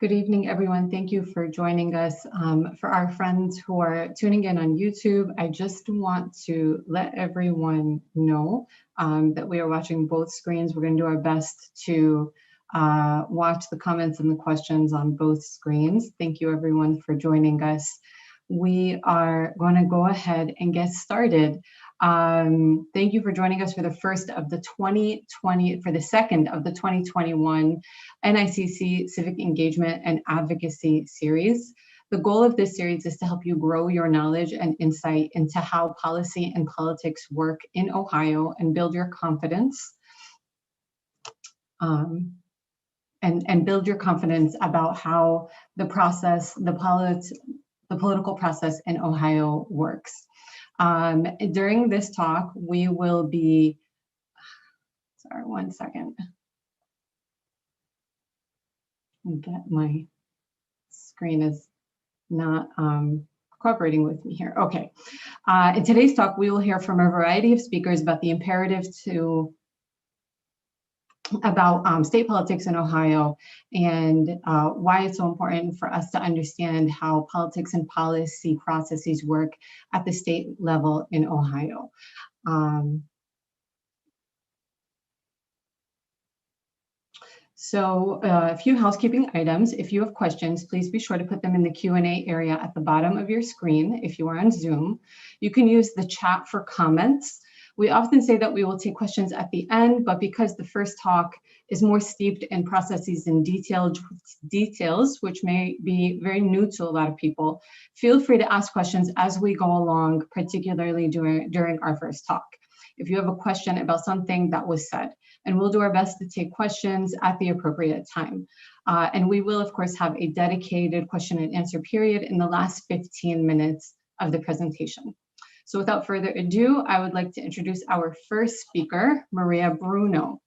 Good evening, everyone. Thank you for joining us. For our friends who are tuning in on YouTube, I just want to let everyone know that we are watching both screens. We're going to do our best to watch the comments and the questions on both screens. Thank you, everyone, for joining us. We are going to go ahead and get started. Thank you for joining us for the second of the 2021 NICC Civic Engagement and Advocacy series. The goal of this series is to help you grow your knowledge and insight into how policy and politics work in Ohio and build your confidence and build your confidence about how the political process in Ohio works. During this talk, we will be, sorry, one second. My screen is not cooperating with me here. Okay. In today's talk, we will hear from a variety of speakers about the imperative about state politics in Ohio and why it's so important for us to understand how politics and policy processes work at the state level in Ohio. So a few housekeeping items. If you have questions, please be sure to put them in the Q&A area at the bottom of your screen if you are on Zoom. You can use the chat for comments. We often say that we will take questions at the end, but because the first talk is more steeped in processes and details, which may be very new to a lot of people, feel free to ask questions as we go along, particularly during our first talk. If you have a question about something that was said, and we'll do our best to take questions at the appropriate time. And we will, of course, have a dedicated question and answer period in the last 15 minutes of the presentation. So without further ado, I would like to introduce our first speaker, Maria Bruno.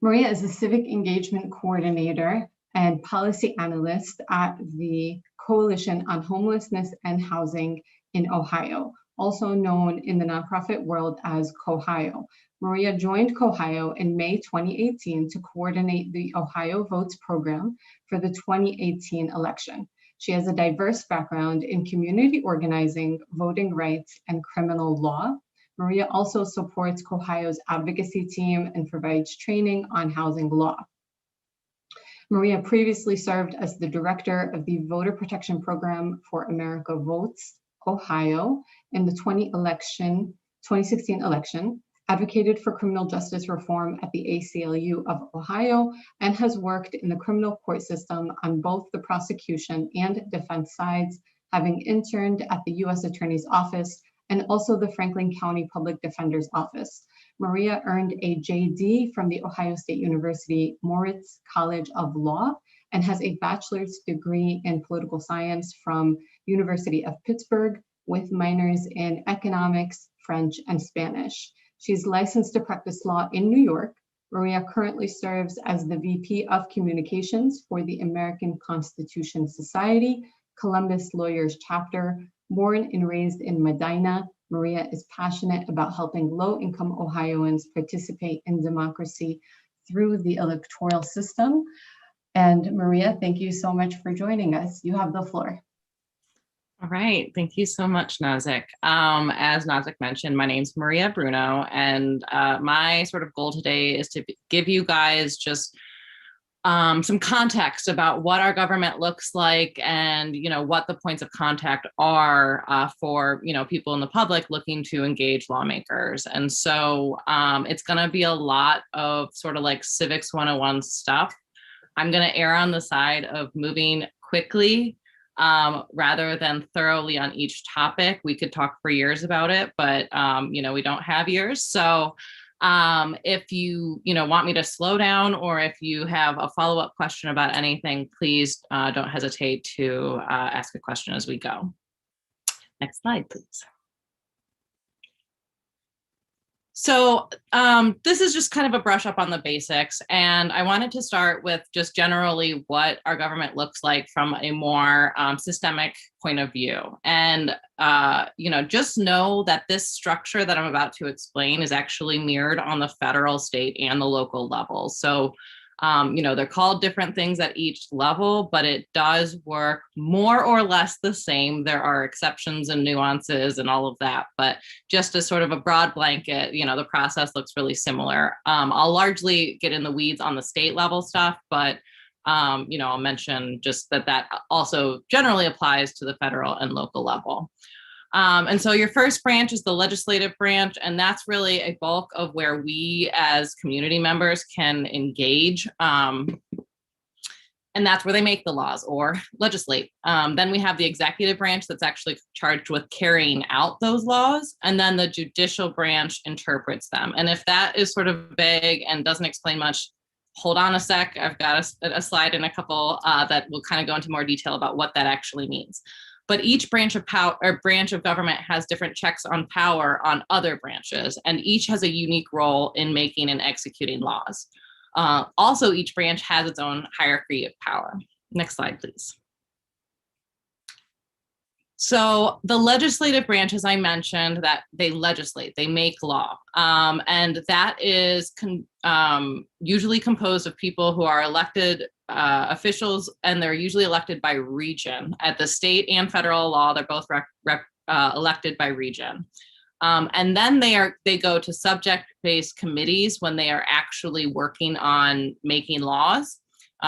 Maria is the Civic Engagement Coordinator and Policy Analyst at the Coalition on Homelessness and Housing in Ohio, also known in the nonprofit world as COHIO. Maria joined COHIO in May 2018 to coordinate the Ohio Votes program for the 2018 election. She has a diverse background in community organizing, voting rights, and criminal law. Maria also supports COHIO's advocacy team and provides training on housing law. Maria previously served as the director of the Voter Protection Program for America Votes, Ohio, in the 2016 election, advocated for criminal justice reform at the ACLU of Ohio, and has worked in the criminal court system on both the prosecution and defense sides, having interned at the U.S. Attorney's Office and also the Franklin County Public Defender's Office. Maria earned a JD from the Ohio State University Moritz College of Law and has a bachelor's degree in political science from University of Pittsburgh with minors in economics, French, and Spanish. She's licensed to practice law in New York. Maria currently serves as the VP of Communications for the American Constitution Society, Columbus Lawyers Chapter. Born and raised in Medina, Maria is passionate about helping low-income Ohioans participate in democracy through the electoral system. And Maria, thank you so much for joining us. You have the floor. All right, thank you so much, Nazik. As Nazik mentioned, my name's Maria Bruno, and my sort of goal today is to give you guys just some context about what our government looks like and, what the points of contact are for, people in the public looking to engage lawmakers. And so it's going to be a lot of sort of like Civics 101 stuff. I'm going to err on the side of moving quickly rather than thoroughly on each topic. We could talk for years about it, but we don't have years. So if you want me to slow down, or if you have a follow-up question about anything, please don't hesitate to ask a question as we go. Next slide, please. So this is just kind of a brush up on the basics, and I wanted to start with just generally what our government looks like from a more systemic point of view. And just know that this structure that I'm about to explain is actually mirrored on the federal, state, and the local level. So They're called different things at each level, but it does work more or less the same. There are exceptions and nuances and all of that, but just as sort of a broad blanket, the process looks really similar. I'll largely get in the weeds on the state level stuff, but I'll mention just that also generally applies to the federal and local level. And so your first branch is the legislative branch, and that's really a bulk of where we as community members can engage. And that's where they make the laws or legislate. Then we have the executive branch that's actually charged with carrying out those laws. And then the judicial branch interprets them. And if that is sort of vague and doesn't explain much, hold on a sec. I've got a slide and a couple that will kind of go into more detail about what that actually means. But each branch of power or branch of government has different checks on power on other branches, and each has a unique role in making and executing laws. Also, each branch has its own hierarchy of power. Next slide, please. So the legislative branch, as I mentioned, that they legislate, they make law. And that is usually composed of people who are elected officials, and they're usually elected by region. At the state and federal law, they're both elected by region. And then they go to subject-based committees when they are actually working on making laws,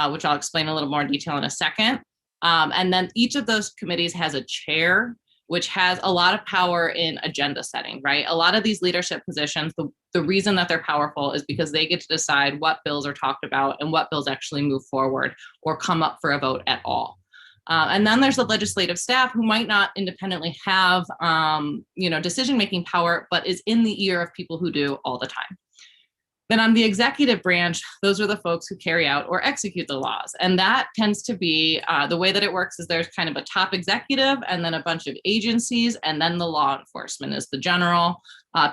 which I'll explain a little more detail in a second. And then each of those committees has a chair, which has a lot of power in agenda setting, right? A lot of these leadership positions, the reason that they're powerful is because they get to decide what bills are talked about and what bills actually move forward or come up for a vote at all. And then there's the legislative staff who might not independently have, decision-making power, but is in the ear of people who do all the time. Then on the executive branch, those are the folks who carry out or execute the laws. And that tends to be, the way that it works is there's kind of a top executive and then a bunch of agencies, and then the law enforcement is the general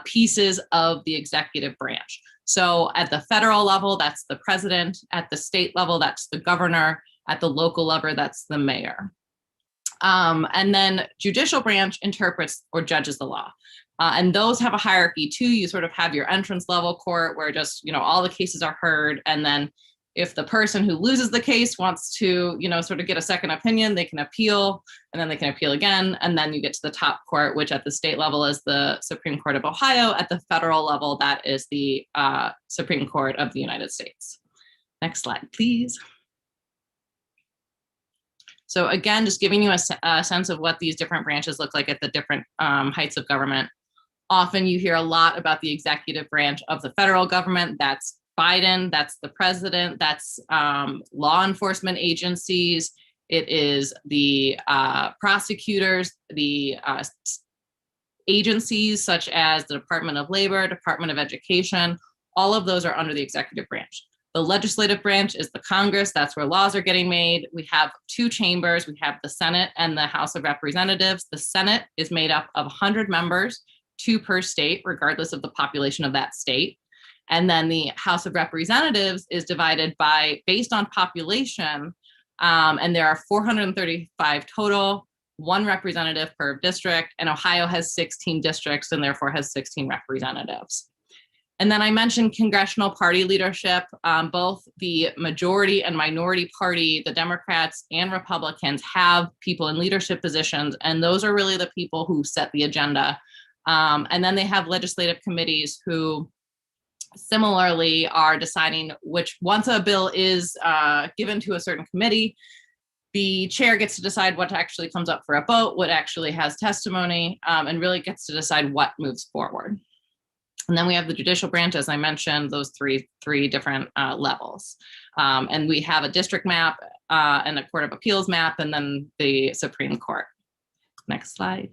pieces of the executive branch. So at the federal level, that's the president. At the state level, that's the governor. At the local level, that's the mayor. And then judicial branch interprets or judges the law. And those have a hierarchy too. You sort of have your entrance level court where just, all the cases are heard. And then if the person who loses the case wants to, sort of get a second opinion, they can appeal, and then they can appeal again. And then you get to the top court, which at the state level is the Supreme Court of Ohio. At the federal level, that is the Supreme Court of the United States. Next slide, please. So again, just giving you a sense of what these different branches look like at the different heights of government. Often you hear a lot about the executive branch of the federal government. That's Biden, that's the president, that's law enforcement agencies. It is the prosecutors, the agencies such as the Department of Labor, Department of Education. All of those are under the executive branch. The legislative branch is the Congress. That's where laws are getting made. We have two chambers. We have the Senate and the House of Representatives. The Senate is made up of 100 members, 2 per state, regardless of the population of that state. And then the House of Representatives is divided based on population. And there are 435 total, 1 representative per district. And Ohio has 16 districts and therefore has 16 representatives. And then I mentioned congressional party leadership. Both the majority and minority party, the Democrats and Republicans, have people in leadership positions, and those are really the people who set the agenda. And then they have legislative committees who similarly are deciding once a bill is given to a certain committee, the chair gets to decide what actually comes up for a vote, what actually has testimony, and really gets to decide what moves forward. And then we have the judicial branch, as I mentioned, those three different levels. And we have a district map and a Court of Appeals map, and then the Supreme Court. Next slide.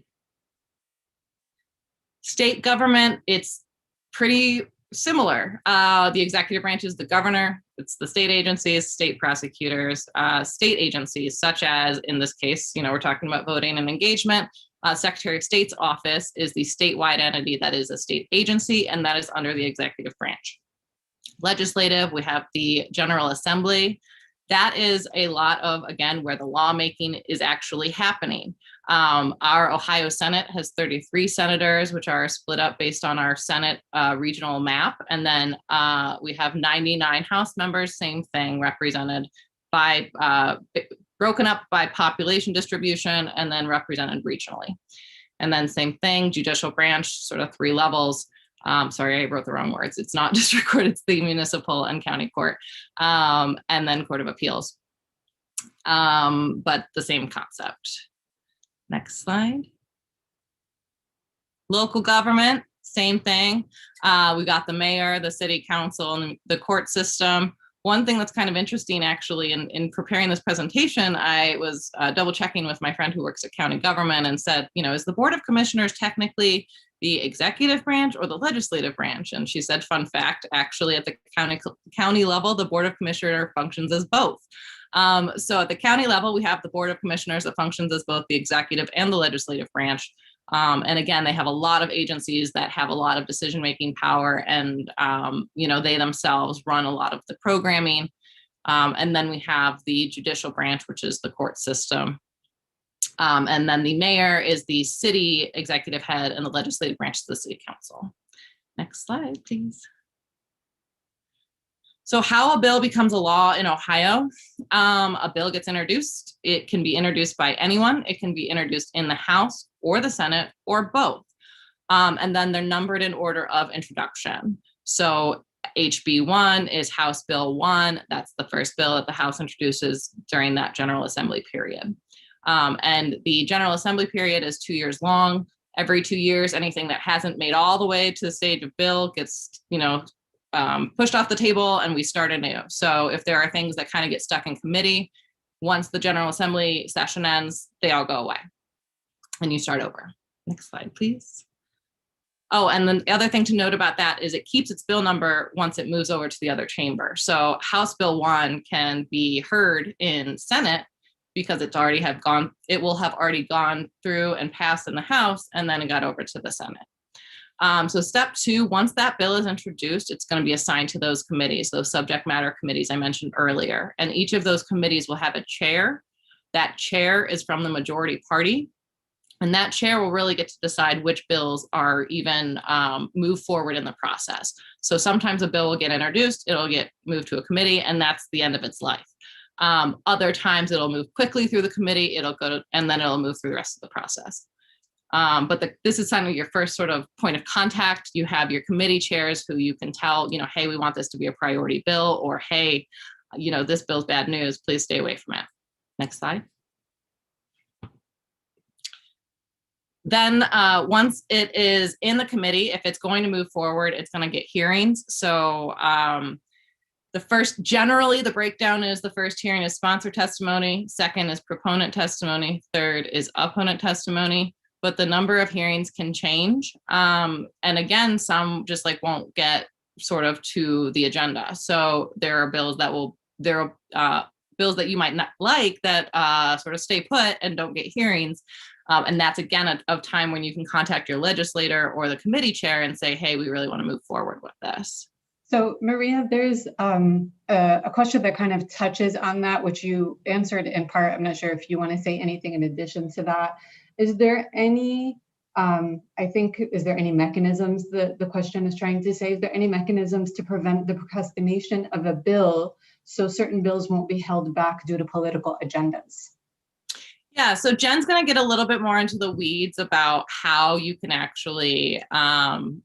State government, it's pretty similar. The executive branch is the governor, it's the state agencies, state prosecutors, state agencies, such as, in this case, we're talking about voting and engagement. Secretary of State's office is the statewide entity that is a state agency, and that is under the executive branch. Legislative, we have the General Assembly. That is a lot of, again, where the lawmaking is actually happening. Our Ohio Senate has 33 senators, which are split up based on our Senate regional map. And then we have 99 House members, same thing, represented by, broken up by population distribution and then represented regionally. And then same thing, judicial branch, sort of 3 levels. Sorry, I wrote the wrong words. It's not district court, it's the municipal and county court, and then court of appeals. But the same concept. Next slide. Local government, same thing. We got the mayor, the city council, and the court system. One thing that's kind of interesting, actually, in preparing this presentation, I was double checking with my friend who works at county government and said, you know, is the Board of Commissioners technically the executive branch or the legislative branch? And she said, fun fact, actually at the county level, the Board of Commissioners functions as both. So at the county level, we have the Board of Commissioners that functions as both the executive and the legislative branch. And again, they have a lot of agencies that have a lot of decision-making power, and you know, they themselves run a lot of the programming. And then we have the judicial branch, which is the court system. And then the mayor is the city executive head, and the legislative branch is the city council. Next slide, please. So how a bill becomes a law in Ohio. A bill gets introduced. It can be introduced by anyone. It can be introduced in the House or the Senate or both. And then they're numbered in order of introduction. So HB 1 is House Bill 1. That's the first bill that the House introduces during that General Assembly period. And the General Assembly period is 2 years long. Every 2 years, anything that hasn't made all the way to the stage of bill gets, you know, pushed off the table, and we start anew. So if there are things that kind of get stuck in committee, once the General Assembly session ends, they all go away and you start over. Next slide, please. Oh, and then the other thing to note about that is it keeps its bill number once it moves over to the other chamber. So House Bill 1 can be heard in Senate because it will have already gone through and passed in the House, and then it got over to the Senate. So step 2, once that bill is introduced, it's going to be assigned to those committees, those subject matter committees I mentioned earlier. And each of those committees will have a chair. That chair is from the majority party. And that chair will really get to decide which bills are even moved forward in the process. So sometimes a bill will get introduced, it'll get moved to a committee, and that's the end of its life. Other times it'll move quickly through the committee, and then it'll move through the rest of the process. But this is kind of your first sort of point of contact. You have your committee chairs who you can tell, you know, hey, we want this to be a priority bill, or hey, you know, this bill's bad news, please stay away from it. Next slide. Then once it is in the committee, if it's going to move forward, it's going to get hearings. So generally the breakdown is the first hearing is sponsor testimony, second is proponent testimony, third is opponent testimony. But the number of hearings can change. And again, some just like won't get sort of to the agenda. So there are bills that bills that you might not like that sort of stay put and don't get hearings. And that's again a time when you can contact your legislator or the committee chair and say, hey, we really want to move forward with this. So Maria, there's a question that kind of touches on that, which you answered in part. I'm not sure if you want to say anything in addition to that. Is there any, is there any mechanisms, the question is trying to say, is there any mechanisms to prevent the procrastination of a bill so certain bills won't be held back due to political agendas? Yeah, so Jen's going to get a little bit more into the weeds about how you can actually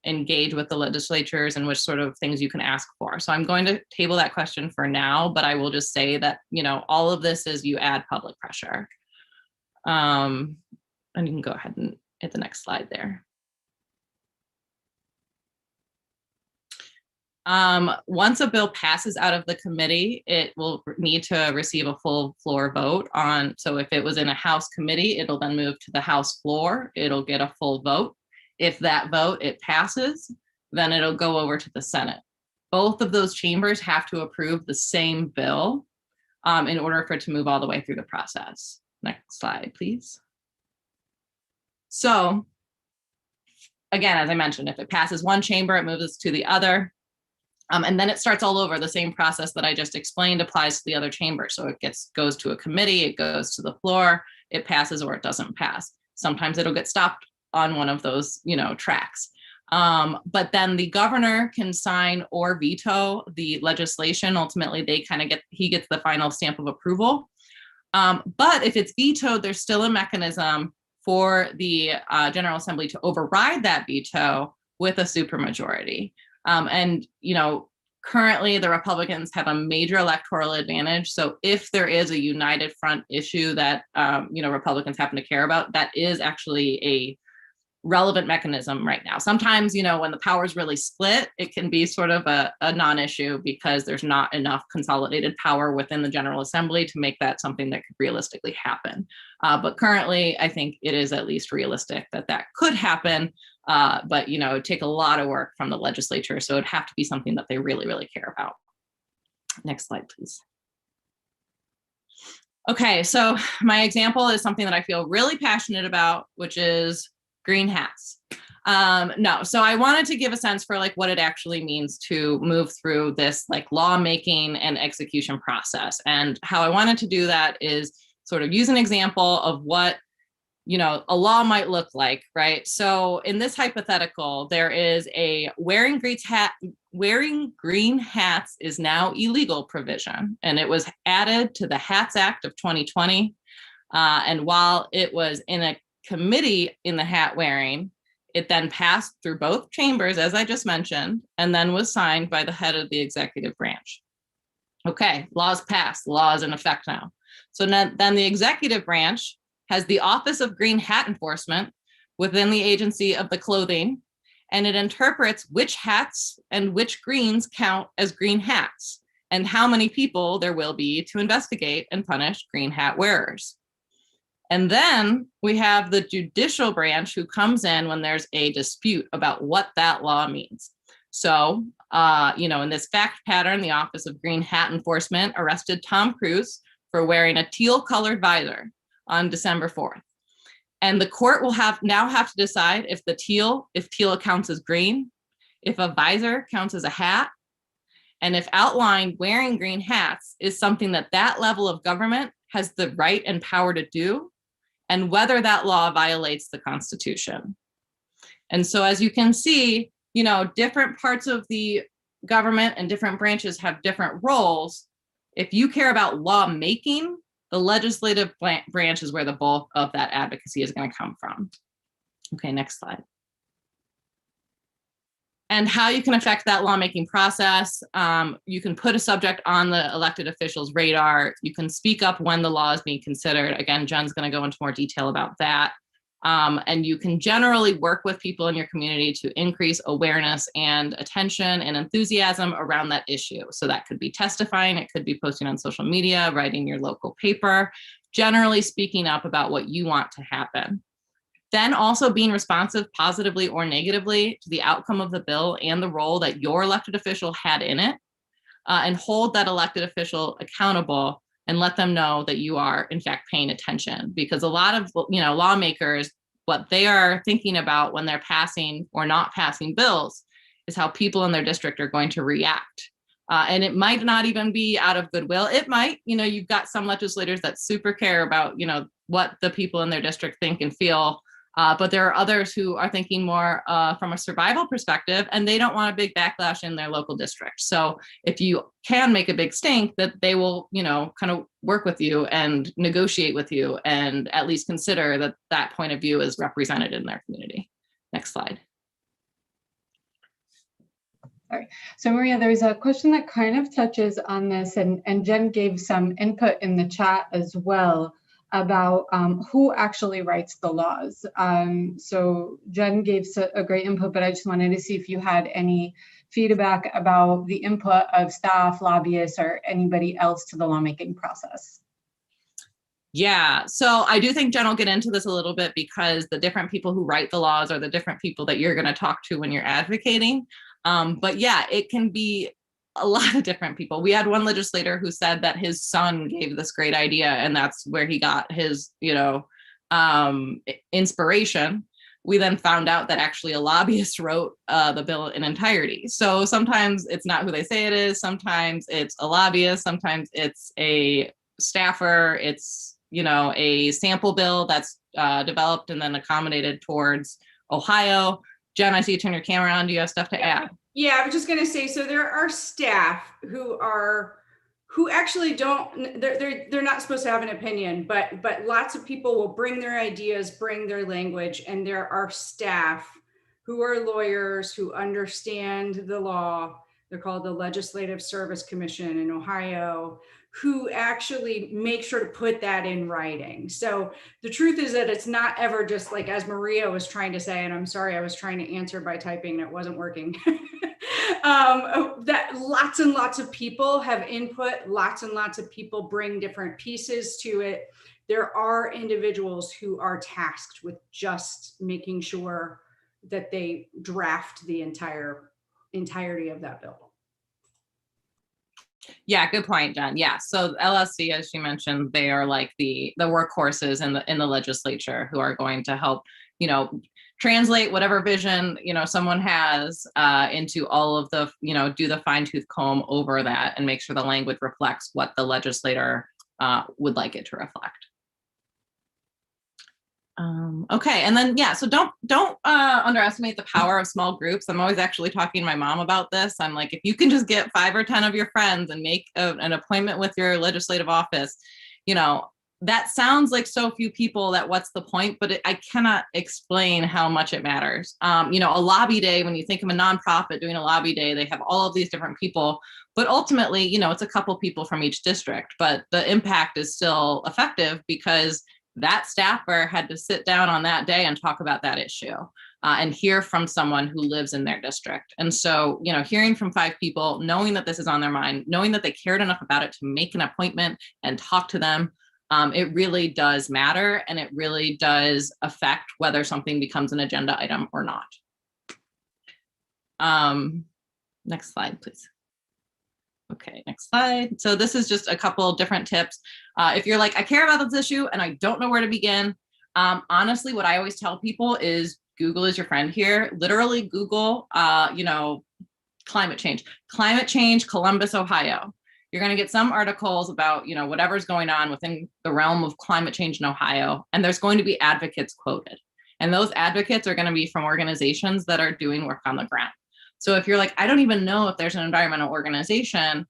engage with the legislatures and which sort of things you can ask for. So I'm going to table that question for now, but I will just say that, you know, all of this is you add public pressure. And you can go ahead and hit the next slide there. Once a bill passes out of the committee, it will need to receive a full floor vote on. So if it was in a House committee, it'll then move to the House floor. It'll get a full vote. If that vote, it passes, then it'll go over to the Senate. Both of those chambers have to approve the same bill in order for it to move all the way through the process. Next slide, please. So again, as I mentioned, if it passes one chamber, it moves to the other. And then it starts all over. The same process that I just explained applies to the other chamber. So it goes to a committee, it goes to the floor, it passes or it doesn't pass. Sometimes it'll get stopped on one of those, tracks. But then the governor can sign or veto the legislation. Ultimately, he gets the final stamp of approval. But if it's vetoed, there's still a mechanism for the General Assembly to override that veto with a supermajority. And currently the Republicans have a major electoral advantage. So if there is a united front issue that Republicans happen to care about, that is actually a relevant mechanism right now. Sometimes, when the powers really split, it can be sort of a non-issue because there's not enough consolidated power within the General Assembly to make that something that could realistically happen. But currently, I think it is at least realistic that could happen. But, it would take a lot of work from the legislature. So it'd have to be something that they really, really care about. Next slide, please. Okay, so my example is something that I feel really passionate about, which is green hats. So I wanted to give a sense for what it actually means to move through this lawmaking and execution process. And how I wanted to do that is sort of use an example of what a law might look like, right? So in this hypothetical, there is a wearing green hats is now illegal provision, and it was added to the Hats Act of 2020. And while it was in a committee in the hat wearing, it then passed through both chambers, as I just mentioned, and then was signed by the head of the executive branch. Okay, laws passed, law is in effect now. So then the executive branch has the Office of Green Hat Enforcement within the agency of the clothing, and it interprets which hats and which greens count as green hats and how many people there will be to investigate and punish green hat wearers. And then we have the judicial branch who comes in when there's a dispute about what that law means. So, in this fact pattern, the Office of Green Hat Enforcement arrested Tom Cruise for wearing a teal colored visor on December 4th. And the court will now have to decide if teal counts as green, if a visor counts as a hat, and if outlined wearing green hats is something that level of government has the right and power to do, and whether that law violates the Constitution. And so as you can see, different parts of the government and different branches have different roles. If you care about lawmaking, the legislative branch is where the bulk of that advocacy is going to come from. Okay, next slide. And how you can affect that lawmaking process. You can put a subject on the elected officials' radar. You can speak up when the law is being considered. Again, Jen's going to go into more detail about that. And you can generally work with people in your community to increase awareness and attention and enthusiasm around that issue. So that could be testifying, it could be posting on social media, writing your local paper, generally speaking up about what you want to happen. Then also being responsive positively or negatively to the outcome of the bill and the role that your elected official had in it, and hold that elected official accountable and let them know that you are in fact paying attention. Because a lot of lawmakers, what they are thinking about when they're passing or not passing bills is how people in their district are going to react. And it might not even be out of goodwill. It might, you've got some legislators that super care about, what the people in their district think and feel. But there are others who are thinking more from a survival perspective, and they don't want a big backlash in their local district. So if you can make a big stink, that they will, kind of work with you and negotiate with you and at least consider that point of view is represented in their community. Next slide. All right. So Maria, there's a question that kind of touches on this, and Jen gave some input in the chat as well about who actually writes the laws. So Jen gave a great input, but I just wanted to see if you had any feedback about the input of staff, lobbyists, or anybody else to the lawmaking process. Yeah, so I do think Jen will get into this a little bit because the different people who write the laws are the different people that you're going to talk to when you're advocating. But yeah, it can be a lot of different people. We had one legislator who said that his son gave this great idea, and that's where he got his, inspiration. We then found out that actually a lobbyist wrote the bill in entirety. So sometimes it's not who they say it is. Sometimes it's a lobbyist. Sometimes it's a staffer. It's a sample bill that's developed and then accommodated towards Ohio. Jen, I see you turn your camera on. Do you have stuff to add? Yeah, I was just going to say, so there are staff who actually don't, they're not supposed to have an opinion, but lots of people will bring their ideas, bring their language, and there are staff who are lawyers who understand the law. They're called the Legislative Service Commission in Ohio, who actually make sure to put that in writing. So the truth is that it's not ever just like, as Maria was trying to say, and I'm sorry, I was trying to answer by typing and it wasn't working. That lots and lots of people have input, lots and lots of people bring different pieces to it. There are individuals who are tasked with just making sure that they draft the entirety of that bill. Yeah, good point, Jen. Yeah, so LSC, as you mentioned, they are like the workhorses in the legislature who are going to help, translate whatever vision, someone has into all of the, do the fine tooth comb over that and make sure the language reflects what the legislator would like it to reflect. Okay, and then, yeah, so don't underestimate the power of small groups. I'm always actually talking to my mom about this. I'm like, if you can just get 5 or 10 of your friends and make an appointment with your legislative office, that sounds like so few people that what's the point, but I cannot explain how much it matters. A lobby day, when you think of a nonprofit doing a lobby day, they have all of these different people, but ultimately, it's a couple people from each district, but the impact is still effective because that staffer had to sit down on that day and talk about that issue and hear from someone who lives in their district. And so, hearing from 5 people, knowing that this is on their mind, knowing that they cared enough about it to make an appointment and talk to them, it really does matter, and it really does affect whether something becomes an agenda item or not. Next slide, please. Okay, next slide. So this is just a couple different tips. If you're like, I care about this issue and I don't know where to begin, honestly, what I always tell people is Google is your friend here. Literally Google, climate change, Columbus, Ohio. You're going to get some articles about, whatever's going on within the realm of climate change in Ohio, and there's going to be advocates quoted. And those advocates are going to be from organizations that are doing work on the ground. So if you're like, I don't even know if there's an environmental organization,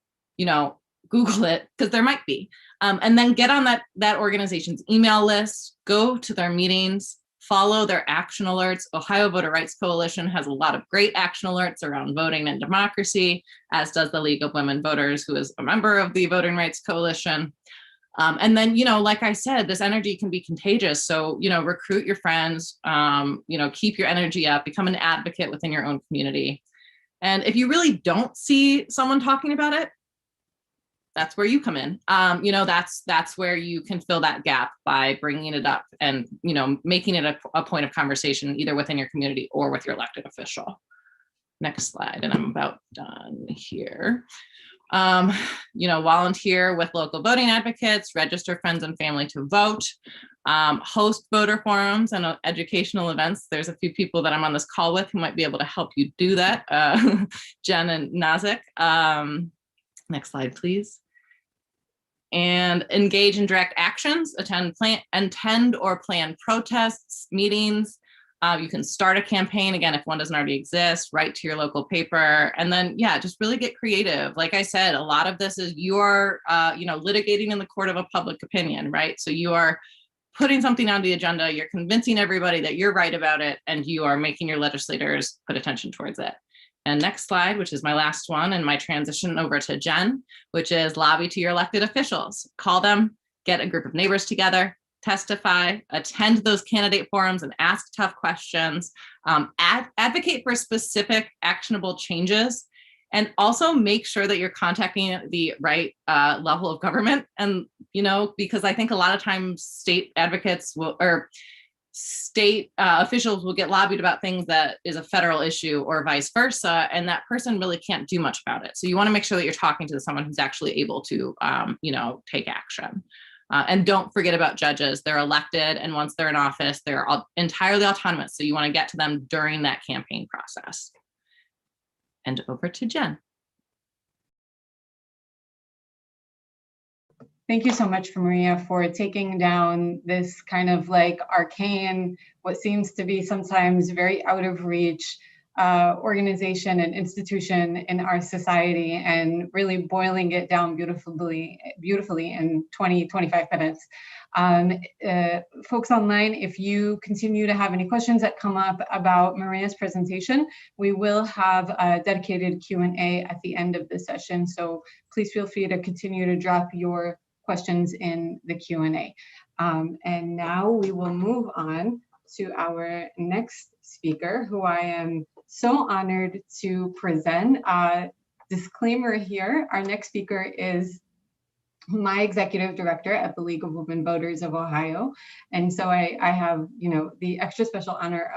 Google it, because there might be. And then get on that organization's email list, go to their meetings, follow their action alerts. Ohio Voter Rights Coalition has a lot of great action alerts around voting and democracy, as does the League of Women Voters, who is a member of the Voting Rights Coalition. And then, like I said, this energy can be contagious. So, recruit your friends, keep your energy up, become an advocate within your own community. And if you really don't see someone talking about it, that's where you come in. That's where you can fill that gap by bringing it up and, making it a point of conversation, either within your community or with your elected official. Next slide, and I'm about done here. Volunteer with local voting advocates, register friends and family to vote, host voter forums and educational events. There's a few people that I'm on this call with who might be able to help you do that, Jen and Nazik. Next slide, please. And engage in direct actions, attend or plan protests, meetings. You can start a campaign, again, if one doesn't already exist, write to your local paper, and then, just really get creative. Like I said, a lot of this is you are, litigating in the court of a public opinion, right? So you are putting something on the agenda, you're convincing everybody that you're right about it, and you are making your legislators put attention towards it. And next slide, which is my last one, and my transition over to Jen, which is lobby to your elected officials. Call them, get a group of neighbors together, testify, attend those candidate forums and ask tough questions, advocate for specific actionable changes, and also make sure that you're contacting the right level of government. And, because I think a lot of times state advocates state officials will get lobbied about things that is a federal issue or vice versa, and that person really can't do much about it. So you want to make sure that you're talking to someone who's actually able to, take action. And don't forget about judges. They're elected, and once they're in office, they're entirely autonomous. So you want to get to them during that campaign process. And over to Jen. Thank you so much, Maria, for taking down this kind of like arcane, what seems to be sometimes very out of reach organization and institution in our society, and really boiling it down beautifully in 20-25 minutes. Folks online, if you continue to have any questions that come up about Maria's presentation, we will have a dedicated Q&A at the end of the session. So please feel free to continue to drop your questions in the Q&A. And now we will move on to our next speaker, who I am so honored to present. Disclaimer here, our next speaker is my executive director at the League of Women Voters of Ohio. And so I have, the extra special honor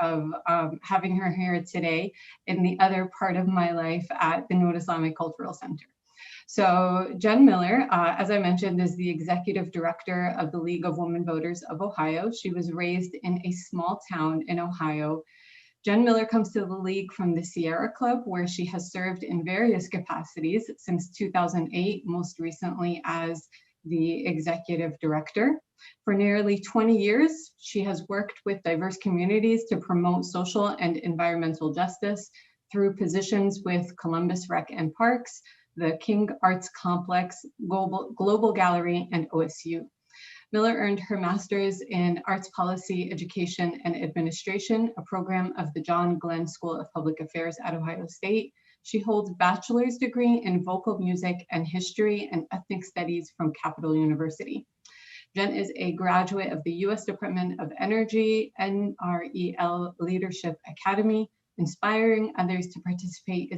of having her here today in the other part of my life at the Nord Islamic Cultural Center. So Jen Miller, as I mentioned, is the executive director of the League of Women Voters of Ohio. She was raised in a small town in Ohio. Jen Miller comes to the League from the Sierra Club, where she has served in various capacities since 2008, most recently as the executive director. For nearly 20 years, she has worked with diverse communities to promote social and environmental justice through positions with Columbus Rec and Parks, the King Arts Complex, Global Gallery, and OSU. Miller earned her master's in Arts Policy, Education, and Administration, a program of the John Glenn School of Public Affairs at Ohio State. She holds a bachelor's degree in vocal music and history and ethnic studies from Capital University. Jen is a graduate of the U.S. Department of Energy NREL Leadership Academy. Inspiring others to participate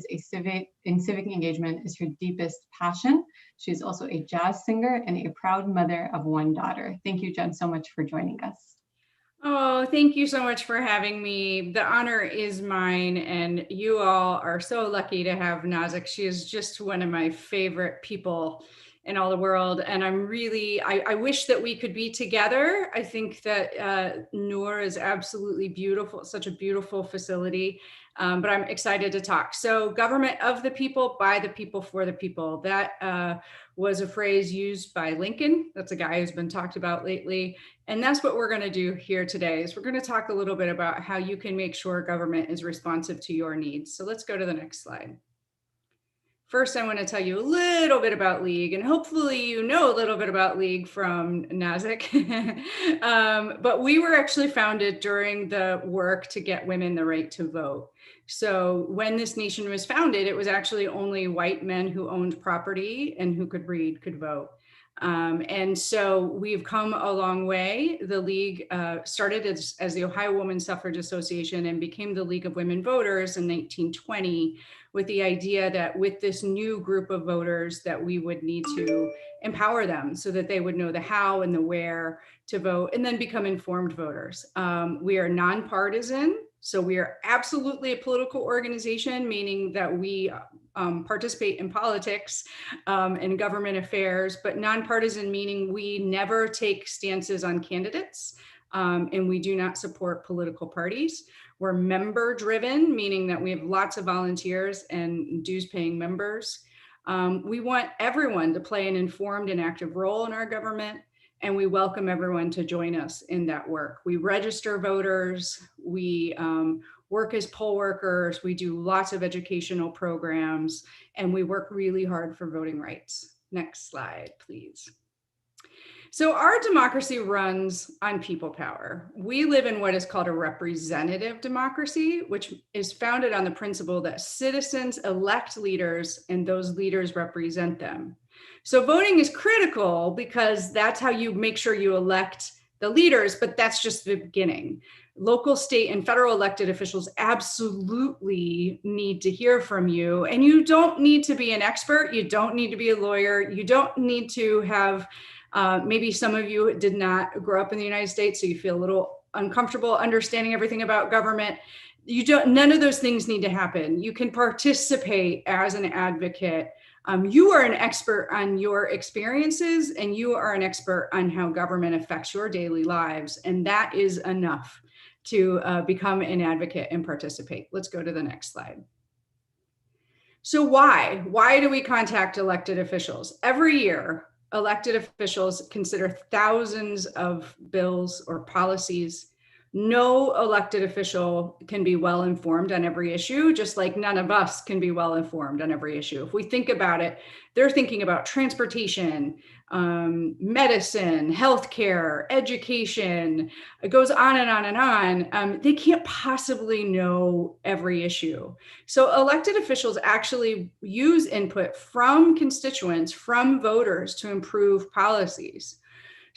in civic engagement is her deepest passion. She is also a jazz singer and a proud mother of one daughter. Thank you, Jen, so much for joining us. Oh, thank you so much for having me. The honor is mine, and you all are so lucky to have Nazik. She is just one of my favorite people in all the world. And I'm really, I wish that we could be together. I think that Noor is absolutely beautiful, such a beautiful facility, but I'm excited to talk. So government of the people, by the people, for the people. That was a phrase used by Lincoln. That's a guy who's been talked about lately. And that's what we're gonna do here today, is we're gonna talk a little bit about how you can make sure government is responsive to your needs. So let's go to the next slide. First, I want to tell you a little bit about League, and hopefully you know a little bit about League from Nazik. But we were actually founded during the work to get women the right to vote. So when this nation was founded, it was actually only white men who owned property and who could read could vote. And so we've come a long way. The League started as the Ohio Women's Suffrage Association and became the League of Women Voters in 1920, with the idea that with this new group of voters that we would need to empower them so that they would know the how and the where to vote and then become informed voters. We are nonpartisan. So we are absolutely a political organization, meaning that we participate in politics and government affairs, but nonpartisan meaning we never take stances on candidates and we do not support political parties. We're member driven, meaning that we have lots of volunteers and dues paying members. We want everyone to play an informed and active role in our government, and we welcome everyone to join us in that work. We register voters, we work as poll workers, we do lots of educational programs, and we work really hard for voting rights. Next slide, please. So our democracy runs on people power. We live in what is called a representative democracy, which is founded on the principle that citizens elect leaders and those leaders represent them. So voting is critical because that's how you make sure you elect the leaders, but that's just the beginning. Local, state, and federal elected officials absolutely need to hear from you. And you don't need to be an expert. You don't need to be a lawyer. You don't need to have maybe some of you did not grow up in the United States, so you feel a little uncomfortable understanding everything about government. None of those things need to happen. You can participate as an advocate. You are an expert on your experiences, and you are an expert on how government affects your daily lives. And that is enough to become an advocate and participate. Let's go to the next slide. So why do we contact elected officials? Every year, elected officials consider thousands of bills or policies. No elected official can be well informed on every issue, just like none of us can be well informed on every issue. If we think about it, they're thinking about transportation, medicine, healthcare, education. It goes on and on and on. They can't possibly know every issue. So elected officials actually use input from constituents, from voters, to improve policies.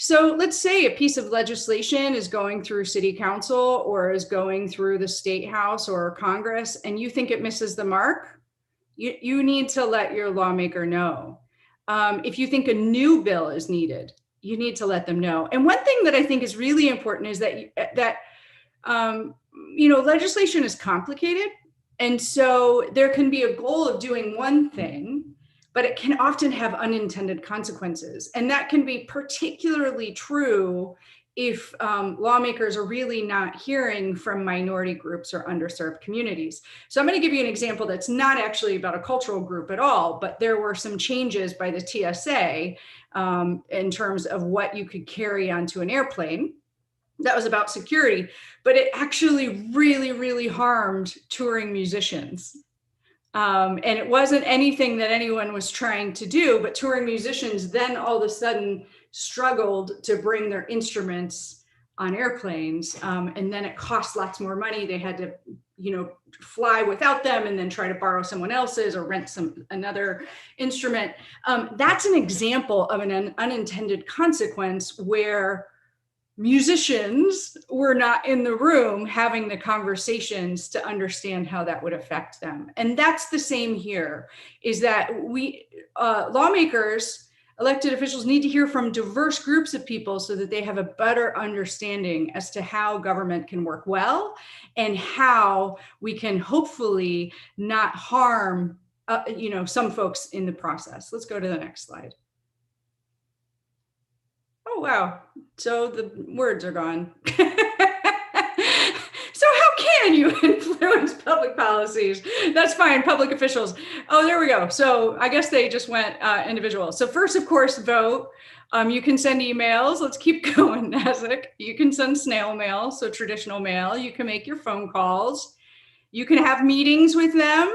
So let's say a piece of legislation is going through city council or is going through the Statehouse or Congress, and you think it misses the mark. You need to let your lawmaker know. If you think a new bill is needed, you need to let them know. And one thing that I think is really important is that legislation is complicated. And so there can be a goal of doing one thing, but it can often have unintended consequences. And that can be particularly true if lawmakers are really not hearing from minority groups or underserved communities. So I'm going to give you an example that's not actually about a cultural group at all, but there were some changes by the TSA in terms of what you could carry onto an airplane. That was about security, but it actually really, really harmed touring musicians. And it wasn't anything that anyone was trying to do, but touring musicians then all of a sudden struggled to bring their instruments on airplanes. And then it cost lots more money. They had to, fly without them and then try to borrow someone else's or rent another instrument. That's an example of an unintended consequence where musicians were not in the room having the conversations to understand how that would affect them. And that's the same here, is that we lawmakers, elected officials, need to hear from diverse groups of people so that they have a better understanding as to how government can work well and how we can hopefully not harm some folks in the process. Let's go to the next slide. Oh, wow. So the words are gone. So how can you influence public policies? That's fine, public officials. Oh, there we go. So I guess they just went individual. So first, of course, vote. You can send emails. Let's keep going, Nazik. You can send snail mail, so traditional mail. You can make your phone calls. You can have meetings with them,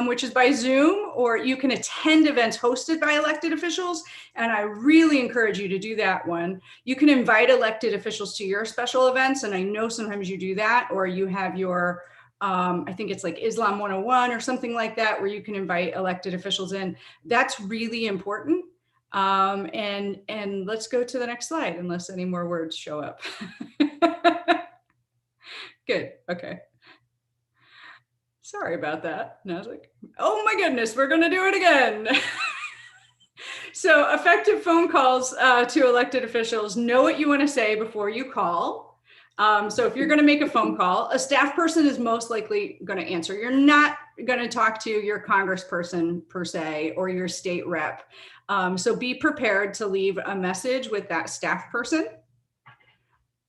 which is by Zoom, or you can attend events hosted by elected officials. And I really encourage you to do that one. You can invite elected officials to your special events. And I know sometimes you do that, or you have your, I think it's like Islam 101 or something like that, where you can invite elected officials in. That's really important. And let's go to the next slide, unless any more words show up. Good, okay. Sorry about that, Nazik. Oh my goodness, we're gonna do it again. So effective phone calls to elected officials. Know what you wanna say before you call. So if you're gonna make a phone call, a staff person is most likely gonna answer. You're not gonna talk to your congressperson per se, or your state rep. So be prepared to leave a message with that staff person.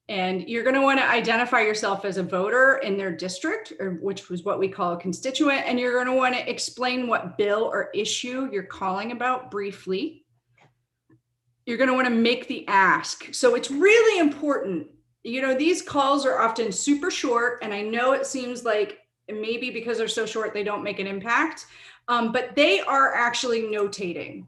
And you're going to want to identify yourself as a voter in their district, which was what we call a constituent. And you're going to want to explain what bill or issue you're calling about briefly. You're going to want to make the ask. So it's really important. These calls are often super short. And I know it seems like maybe because they're so short, they don't make an impact. But they are actually notating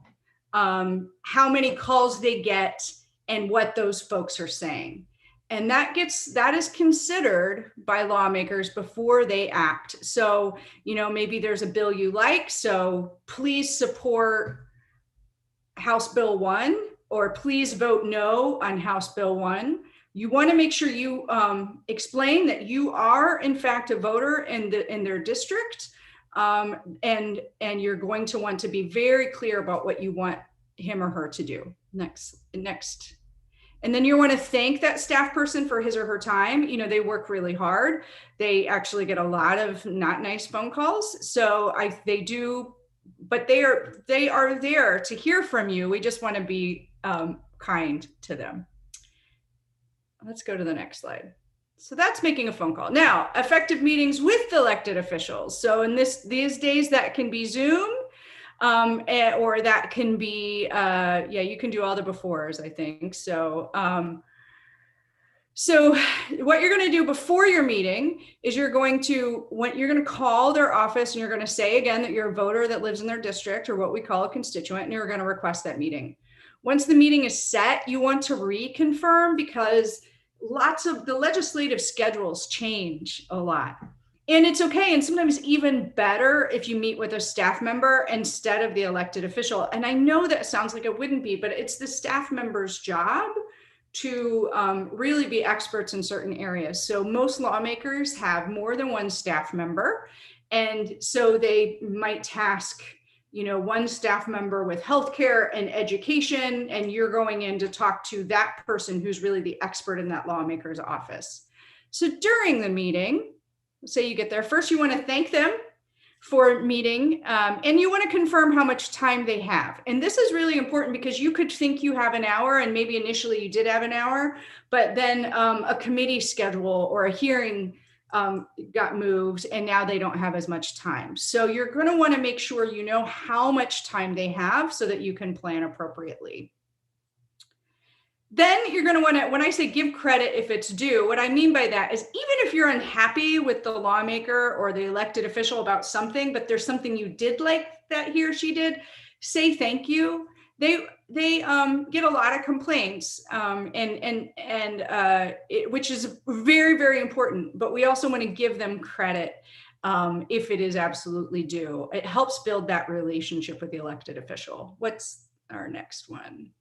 how many calls they get and what those folks are saying. And that is considered by lawmakers before they act. So, maybe there's a bill you like. So please support House Bill 1, or please vote no on House Bill 1. You want to make sure you explain that you are in fact a voter in their district. And you're going to want to be very clear about what you want him or her to do. Next. And then you want to thank that staff person for his or her time. They work really hard. They actually get a lot of not nice phone calls. So they do, but they are there to hear from you. We just want to be kind to them. Let's go to the next slide. So that's making a phone call. Now, effective meetings with elected officials. So in these days, that can be Zoom. or that can be, yeah, you can do all the befores, I think. So, so what you're going to do before your meeting is you're going to call their office and you're going to say again that you're a voter that lives in their district, or what we call a constituent, and you're going to request that meeting. Once the meeting is set, you want to reconfirm, because lots of the legislative schedules change a lot. And it's okay, and sometimes even better if you meet with a staff member instead of the elected official. And I know that sounds like it wouldn't be, but it's the staff member's job to really be experts in certain areas. So most lawmakers have more than one staff member. And so they might task, one staff member with healthcare and education, and you're going in to talk to that person who's really the expert in that lawmaker's office. So during the meeting, say you get there, first you want to thank them for meeting, and you want to confirm how much time they have. And this is really important because you could think you have an hour, and maybe initially you did have an hour, but then a committee schedule or a hearing got moved, and now they don't have as much time. So you're going to want to make sure you know how much time they have so that you can plan appropriately. Then you're going to want to, when I say give credit if it's due, what I mean by that is, even if you're unhappy with the lawmaker or the elected official about something, but there's something you did like that he or she did, say thank you. They get a lot of complaints, which is very, very important. But we also want to give them credit if it is absolutely due. It helps build that relationship with the elected official. What's our next one?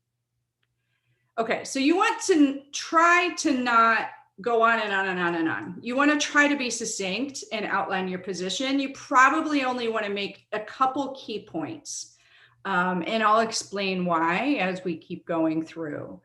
Okay, so you want to try to not go on and on and on and on. You want to try to be succinct and outline your position. You probably only want to make a couple key points, and I'll explain why as we keep going through.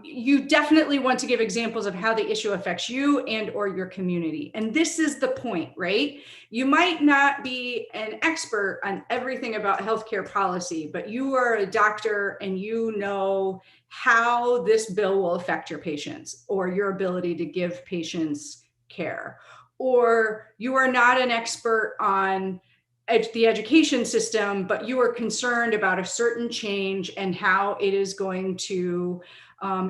You definitely want to give examples of how the issue affects you and or your community. And this is the point, right? You might not be an expert on everything about healthcare policy, but you are a doctor and you know how this bill will affect your patients or your ability to give patients care. Or you are not an expert on the education system, but you are concerned about a certain change and how it is going to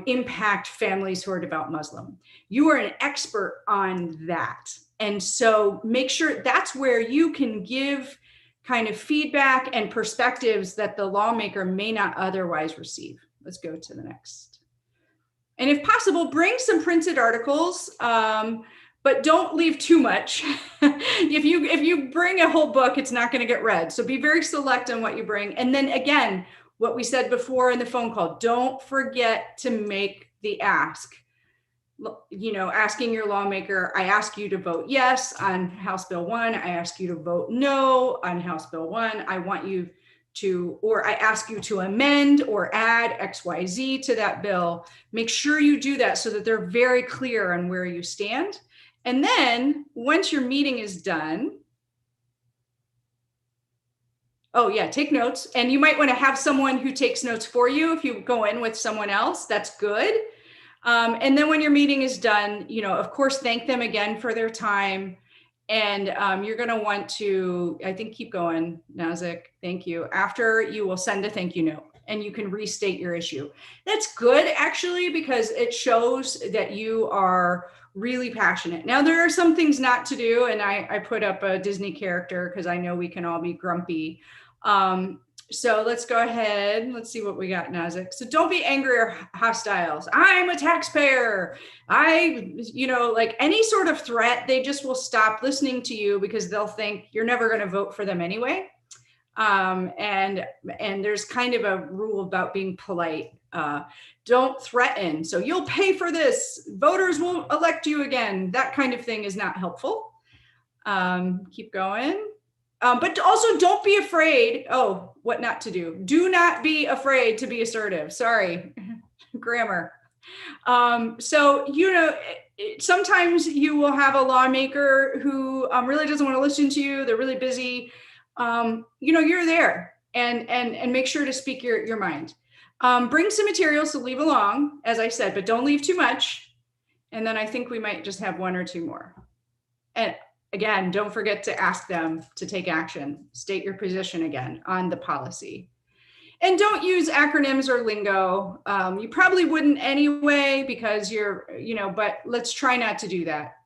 impact families who are devout Muslim. You are an expert on that. And so make sure that's where you can give kind of feedback and perspectives that the lawmaker may not otherwise receive. Let's go to the next. And if possible, bring some printed articles, but don't leave too much. If you bring a whole book, it's not going to get read. So be very select on what you bring. And then again, what we said before in the phone call, don't forget to make the ask. Asking your lawmaker, I ask you to vote yes on House Bill 1. I ask you to vote no on House Bill 1. I want you to, or I ask you to amend or add XYZ to that bill. Make sure you do that so that they're very clear on where you stand. And then once your meeting is done, oh yeah, take notes. And you might want to have someone who takes notes for you. If you go in with someone else, that's good. And then when your meeting is done, of course, thank them again for their time. And you're going to want to, I think, keep going, Nazik. Thank you. After, you will send a thank you note and you can restate your issue. That's good, actually, because it shows that you are really passionate. Now, there are some things not to do, and I put up a Disney character because I know we can all be grumpy. So let's go ahead. Let's see what we got, Nazik. So don't be angry or hostile. I'm a taxpayer. Like any sort of threat, they just will stop listening to you because they'll think you're never going to vote for them anyway. And there's kind of a rule about being polite. Don't threaten. So you'll pay for this. Voters will elect you again. That kind of thing is not helpful. Keep going. But also don't be afraid. Oh, what not to do. Do not be afraid to be assertive. Sorry, grammar. Sometimes you will have a lawmaker who really doesn't want to listen to you. They're really busy. You're there and make sure to speak your mind. Bring some materials to leave along, as I said, but don't leave too much. And then I think we might just have one or two more. And Again, don't forget to ask them to take action. State your position again on the policy. And don't use acronyms or lingo. You probably wouldn't anyway because but let's try not to do that.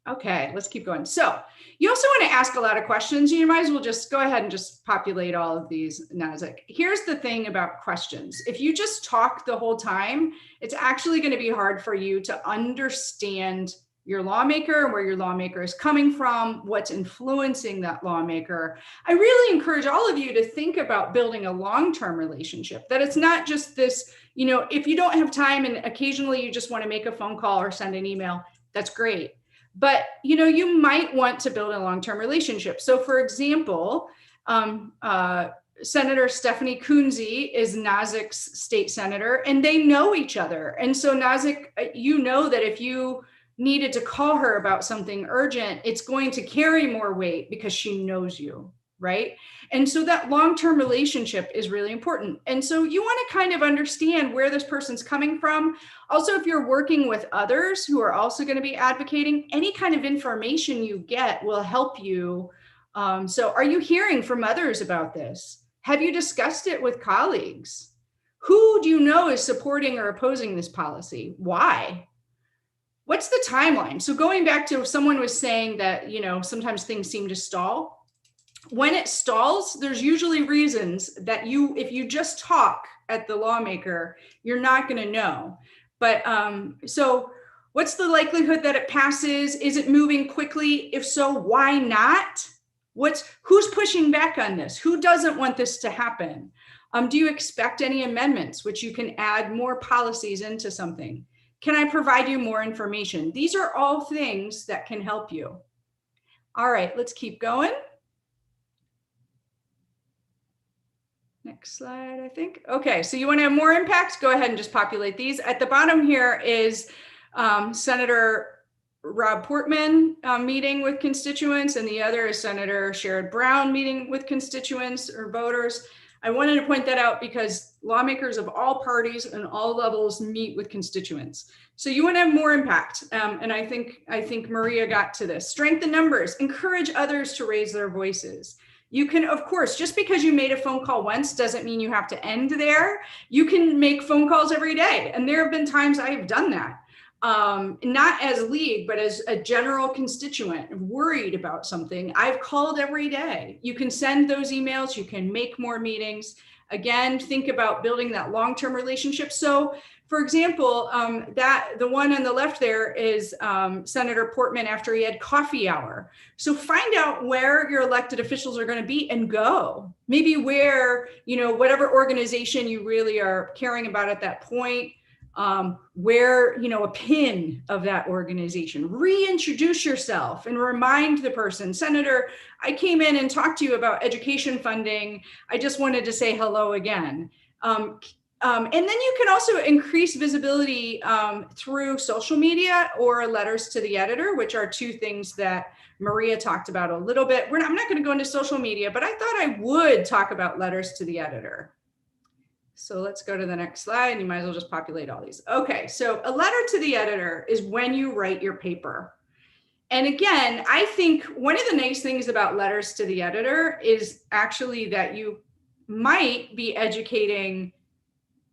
Okay, let's keep going. So you also want to ask a lot of questions. You might as well just go ahead and just populate all of these, Nazik. Here's the thing about questions. If you just talk the whole time, it's actually going to be hard for you to understand your lawmaker and where your lawmaker is coming from, what's influencing that lawmaker. I really encourage all of you to think about building a long-term relationship, that it's not just this, if you don't have time and occasionally you just want to make a phone call or send an email, that's great. But, you might want to build a long-term relationship. So for example, Senator Stephanie Kunze is Nazik's state senator, and they know each other. And so Nazik, that if you needed to call her about something urgent, it's going to carry more weight because she knows you, right? And so that long-term relationship is really important. And so you want to kind of understand where this person's coming from. Also, if you're working with others who are also going to be advocating, any kind of information you get will help you. So are you hearing from others about this? Have you discussed it with colleagues? Who do you know is supporting or opposing this policy? Why? What's the timeline? So going back to someone was saying that, sometimes things seem to stall. When it stalls, there's usually reasons that if you just talk at the lawmaker, you're not going to know. But so what's the likelihood that it passes? Is it moving quickly? If so, why not? Who's pushing back on this? Who doesn't want this to happen? Do you expect any amendments, which you can add more policies into something? Can I provide you more information? These are all things that can help you. All right, let's keep going. Next slide, I think. Okay, so you want to have more impact? Go ahead and just populate these. At the bottom here is Senator Rob Portman meeting with constituents, and the other is Senator Sherrod Brown meeting with constituents or voters. I wanted to point that out because lawmakers of all parties and all levels meet with constituents. So you want to have more impact. And I think Maria got to this. Strengthen numbers, encourage others to raise their voices. You can, of course, just because you made a phone call once doesn't mean you have to end there. You can make phone calls every day. And there have been times I have done that. Not as league, but as a general constituent worried about something, I've called every day. You can send those emails, you can make more meetings. Again, think about building that long-term relationship. So for example, the one on the left there is Senator Portman after he had coffee hour. So find out where your elected officials are going to be and go. Maybe where, whatever organization you really are caring about at that point, where, a pin of that organization, reintroduce yourself and remind the person, Senator, I came in and talked to you about education funding. I just wanted to say hello again. And then you can also increase visibility through social media or letters to the editor, which are two things that Maria talked about a little bit. I'm not going to go into social media, but I thought I would talk about letters to the editor. So let's go to the next slide, and you might as well just populate all these. Okay, so a letter to the editor is when you write your paper. And again, I think one of the nice things about letters to the editor is actually that you might be educating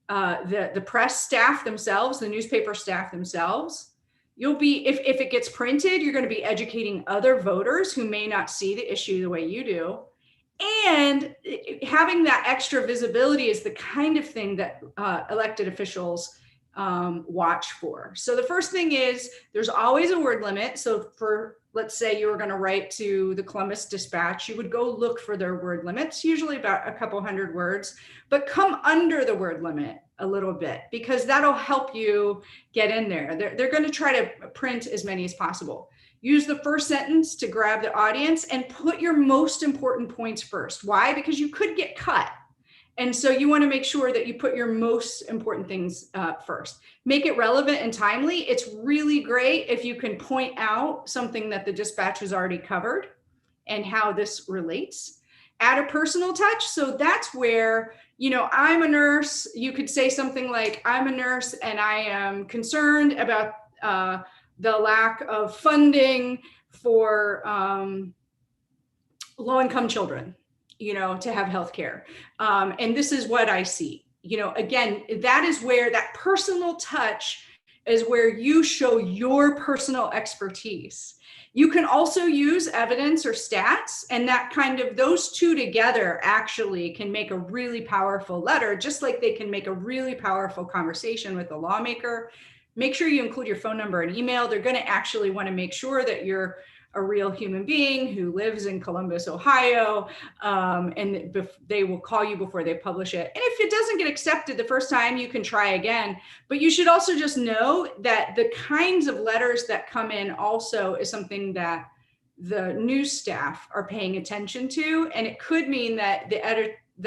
the press staff themselves, the newspaper staff themselves. You'll be, if it gets printed, you're going to be educating other voters who may not see the issue the way you do. And having that extra visibility is the kind of thing that elected officials watch for. So the first thing is there's always a word limit. So for, let's say you were going to write to the Columbus Dispatch, you would go look for their word limits, usually about a couple hundred words, but come under the word limit a little bit because that'll help you get in there. They're going to try to print as many as possible. Use the first sentence to grab the audience and put your most important points first. Why? Because you could get cut. And so you want to make sure that you put your most important things first. Make it relevant and timely. It's really great if you can point out something that the dispatch has already covered and how this relates. Add a personal touch. So that's where, I'm a nurse. You could say something like, I'm a nurse and I am concerned about the lack of funding for low-income children, to have healthcare. And this is what I see. Again, that is where that personal touch is, where you show your personal expertise. You can also use evidence or stats, and that those two together actually can make a really powerful letter, just like they can make a really powerful conversation with a lawmaker. Make sure you include your phone number and email. They're going to actually want to make sure that you're a real human being who lives in Columbus, Ohio, and they will call you before they publish it. And if it doesn't get accepted the first time, you can try again. But you should also just know that the kinds of letters that come in also is something that the news staff are paying attention to. And it could mean that the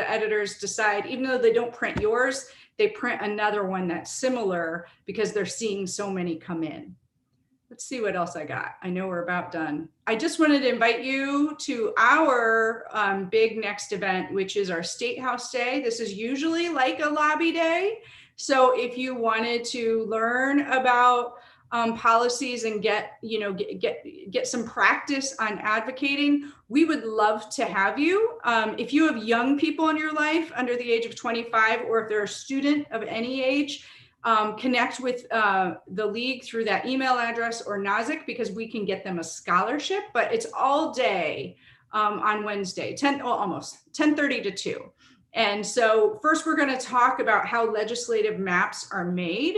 editors decide, even though they don't print yours, they print another one that's similar because they're seeing so many come in. Let's see what else I got. I know we're about done. I just wanted to invite you to our big next event, which is our Statehouse Day. This is usually like a lobby day. So if you wanted to learn about policies and get some practice on advocating, we would love to have you. If you have young people in your life under the age of 25, or if they're a student of any age, connect with the league through that email address or NAZIC, because we can get them a scholarship. But it's all day on Wednesday, almost 10:30 to 2. And so first we're going to talk about how legislative maps are made.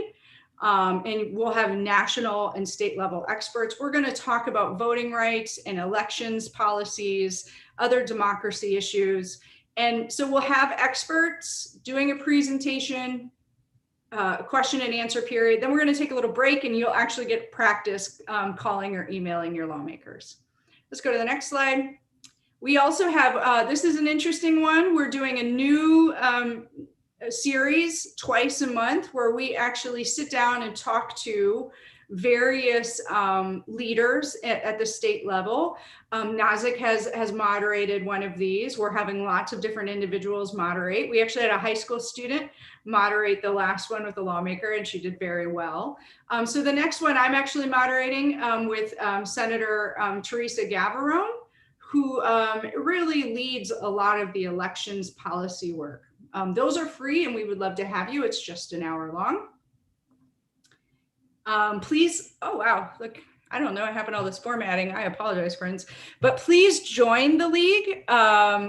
And we'll have national and state level experts. We're going to talk about voting rights and elections policies, other democracy issues. And so we'll have experts doing a presentation, a question and answer period. Then we're going to take a little break, and you'll actually get practice calling or emailing your lawmakers. Let's go to the next slide. We also have, this is an interesting one. We're doing a new series twice a month, where we actually sit down and talk to various leaders at the state level. NAZIC has moderated one of these. We're having lots of different individuals moderate. We actually had a high school student moderate the last one with the lawmaker, and she did very well. So the next one I'm actually moderating with Senator Teresa Gavarone, who really leads a lot of the elections policy work. Those are free, and we would love to have you. It's just an hour long. Please, oh wow, look, I don't know what happened to all this formatting. I apologize, friends, but please join the league.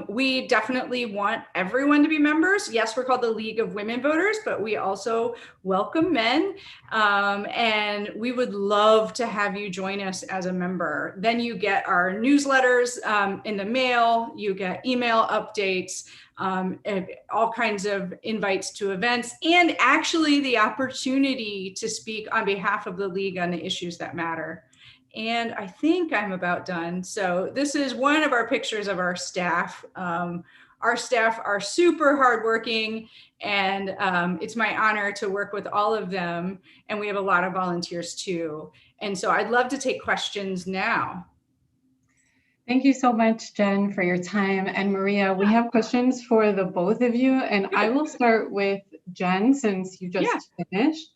We definitely want everyone to be members. Yes, we're called the League of Women Voters, but we also welcome men. And we would love to have you join us as a member. Then you get our newsletters in the mail, you get email updates, all kinds of invites to events, and actually the opportunity to speak on behalf of the league on the issues that matter. And I think I'm about done. So this is one of our pictures of our staff. Our staff are super hardworking, and it's my honor to work with all of them. And we have a lot of volunteers too. And so I'd love to take questions now. Thank you so much, Jen, for your time. And Maria, we have questions for the both of you. And I will start with Jen, since you just finished.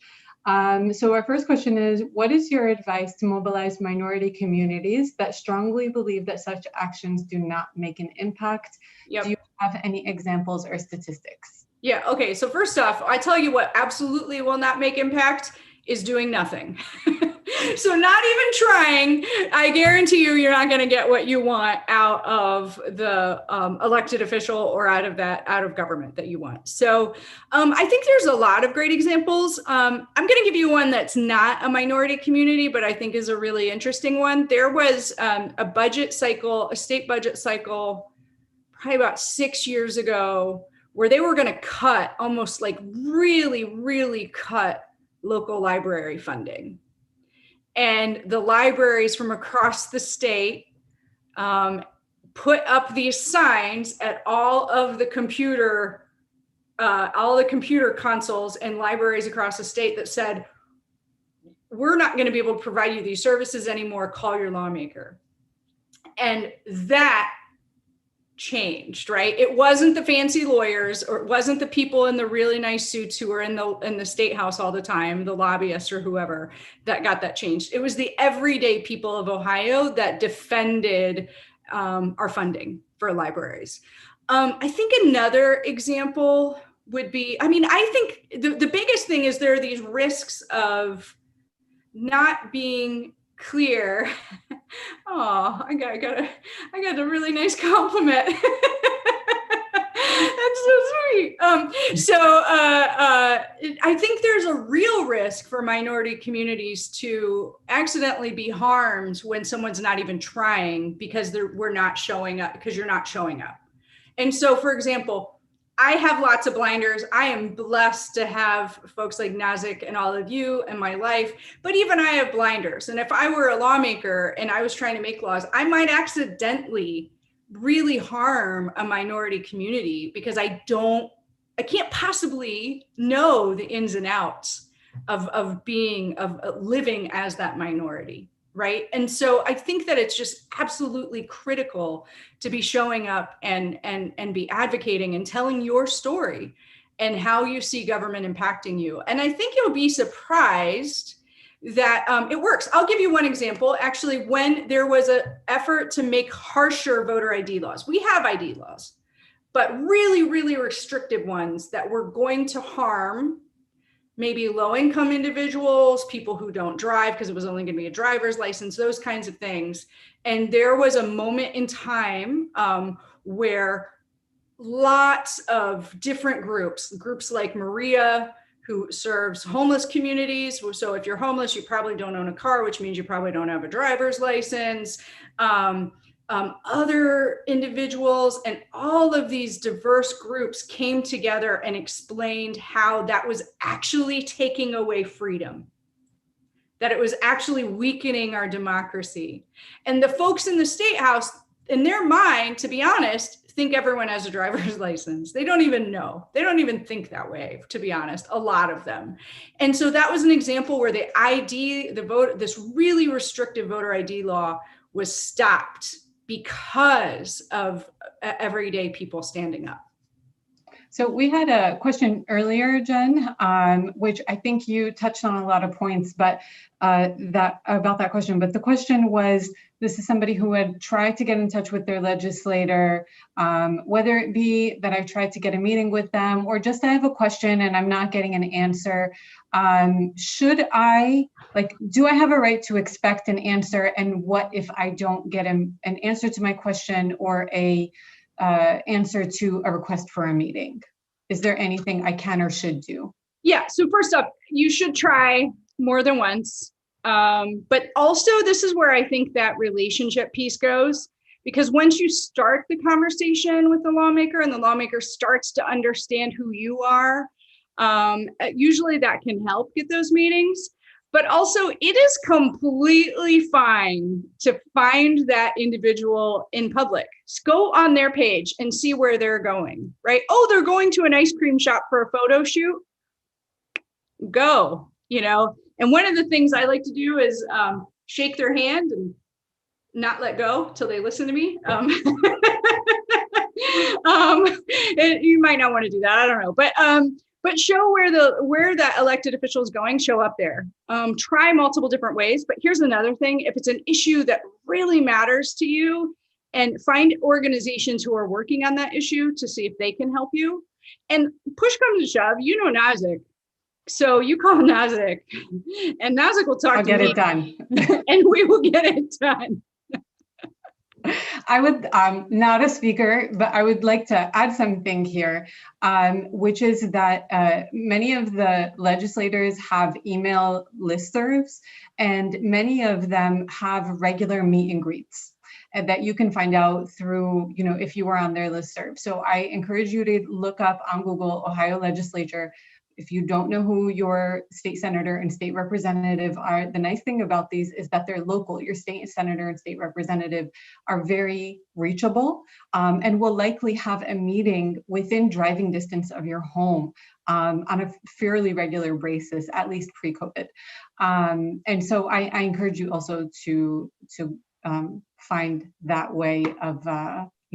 So our first question is, what is your advice to mobilize minority communities that strongly believe that such actions do not make an impact? Do you have any examples or statistics? Yeah, okay. So first off, I tell you what absolutely will not make impact is doing nothing. So not even trying, I guarantee you're not going to get what you want out of the elected official or out of government that you want. So I think there's a lot of great examples. I'm going to give you one that's not a minority community, but I think is a really interesting one. There was a budget cycle, a state budget cycle, probably about 6 years ago, where they were going to cut, almost like really, really cut local library funding. And the libraries from across the state put up these signs at all the computer consoles and libraries across the state that said, we're not going to be able to provide you these services anymore, call your lawmaker. And that changed, right? It wasn't the fancy lawyers, or it wasn't the people in the really nice suits who were in the Statehouse all the time, the lobbyists or whoever, that got that changed. It was the everyday people of Ohio that defended our funding for libraries. I think another example would be, I mean, I think the biggest thing is there are these risks of not being clear. Oh, I got a really nice compliment. That's so sweet. I think there's a real risk for minority communities to accidentally be harmed when someone's not even trying because we're not showing up, because you're not showing up. And so, for example, I have lots of blinders. I am blessed to have folks like Nazik and all of you in my life, but even I have blinders. And if I were a lawmaker and I was trying to make laws, I might accidentally really harm a minority community because I can't possibly know the ins and outs of living as that minority. Right. And so I think that it's just absolutely critical to be showing up and be advocating and telling your story and how you see government impacting you. And I think you'll be surprised that it works. I'll give you one example. Actually, when there was an effort to make harsher voter ID laws, we have ID laws, but really, really restrictive ones that were going to harm maybe low-income individuals, people who don't drive because it was only going to be a driver's license, those kinds of things. And there was a moment in time where lots of different groups like Maria, who serves homeless communities. So if you're homeless, you probably don't own a car, which means you probably don't have a driver's license. Other individuals and all of these diverse groups came together and explained how that was actually taking away freedom, that it was actually weakening our democracy. And the folks in the Statehouse, in their mind, to be honest, think everyone has a driver's license. They don't even know. They don't even think that way, to be honest, a lot of them. And so that was an example where this really restrictive voter ID law was stopped because of everyday people standing up. So we had a question earlier, Jen, which I think you touched on a lot of points, but about that question. But the question was, this is somebody who had tried to get in touch with their legislator, whether it be that I've tried to get a meeting with them or just I have a question and I'm not getting an answer. Do I have a right to expect an answer? And what if I don't get an answer to my question or a answer to a request for a meeting? Is there anything I can or should do? Yeah, so first up, you should try more than once. But also this is where I think that relationship piece goes, because once you start the conversation with the lawmaker and the lawmaker starts to understand who you are, usually that can help get those meetings. But also it is completely fine to find that individual in public. Just go on their page and see where they're going, right? Oh, they're going to an ice cream shop for a photo shoot. Go, And one of the things I like to do is shake their hand and not let go till they listen to me. You might not want to do that. I don't know, but show where that elected official is going. Show up there. Try multiple different ways. But here's another thing: if it's an issue that really matters to you, and find organizations who are working on that issue to see if they can help you. And push comes to shove, Nazik. So you call Nazik, and Nazik will talk to me. I'll get it done. And we will get it done. I would, not a speaker, but I would like to add something here, which is that many of the legislators have email listservs, and many of them have regular meet and greets that you can find out through, if you are on their listserv. So I encourage you to look up on Google Ohio Legislature. If you don't know who your state senator and state representative are, the nice thing about these is that they're local. Your state senator and state representative are very reachable and will likely have a meeting within driving distance of your home on a fairly regular basis, at least pre-COVID. And so I encourage you also to find that way of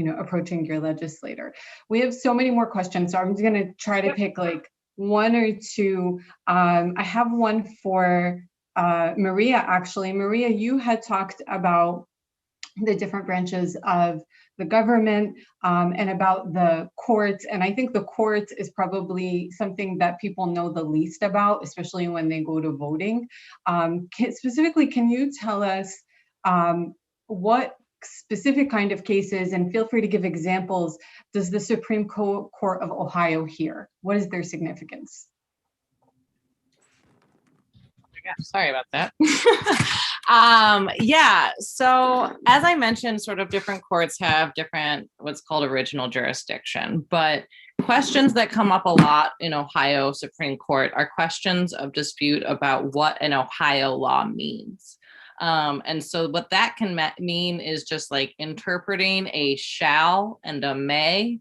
approaching your legislator. We have so many more questions, so I'm going to try to pick like one or two. I have one for Maria, actually. Maria, you had talked about the different branches of the government and about the courts. And I think the courts is probably something that people know the least about, especially when they go to voting. Specifically, can you tell us what specific kind of cases, and feel free to give examples, does the Supreme Court of Ohio hear? What is their significance? Sorry about that. Yeah, so as I mentioned, sort of different courts have different, what's called original jurisdiction, but questions that come up a lot in Ohio Supreme Court are questions of dispute about what an Ohio law means. And so what that can mean is just like interpreting a shall and a may,